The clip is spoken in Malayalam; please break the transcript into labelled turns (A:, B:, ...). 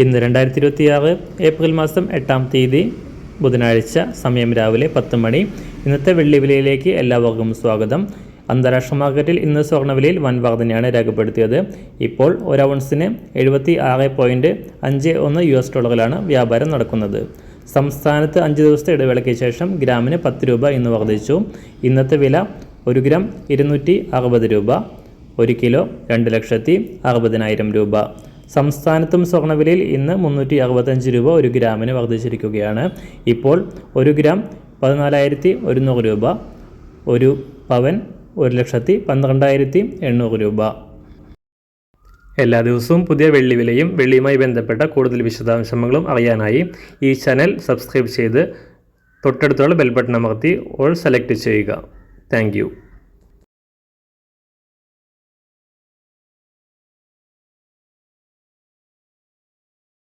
A: ഇന്ന് 2026 ഏപ്രിൽ മാസം 8-ാം തീയതി ബുധനാഴ്ച, സമയം രാവിലെ 10 മണി. ഇന്നത്തെ വെള്ളി വിലയിലേക്ക് എല്ലാവർക്കും സ്വാഗതം. അന്താരാഷ്ട്ര മാർക്കറ്റിൽ ഇന്ന് സ്വർണ്ണവിലയിൽ വൻ വർധനയാണ് രേഖപ്പെടുത്തിയത്. ഇപ്പോൾ ഒരു ഔൺസിന് 76.51 US$ലാണ് വ്യാപാരം നടക്കുന്നത്. സംസ്ഥാനത്ത് 5 ദിവസത്തെ ഇടവേളയ്ക്ക് ശേഷം ഗ്രാമിന് 10 രൂപ ഇന്ന് വർദ്ധിച്ചു. ഇന്നത്തെ വില 1 ഗ്രാം 260 രൂപ, 1 കിലോ 2,60,000 രൂപ. സംസ്ഥാനത്തും സ്വർണ്ണവിലയിൽ ഇന്ന് 365 രൂപ 1 ഗ്രാമിന് വർദ്ധിച്ചിരിക്കുകയാണ്. ഇപ്പോൾ 1 ഗ്രാം 14,100 രൂപ, 1 പവൻ 1,12,800 രൂപ. എല്ലാ ദിവസവും പുതിയ വെള്ളി വിലയും വെള്ളിയുമായി ബന്ധപ്പെട്ട കൂടുതൽ വിശദാംശങ്ങളും അറിയാനായി ഈ ചാനൽ സബ്സ്ക്രൈബ് ചെയ്ത് തൊട്ടടുത്തുള്ള ബെൽ ബട്ടൺ അമർത്തി ഓൾ സെലക്ട് ചെയ്യുക. Thank you.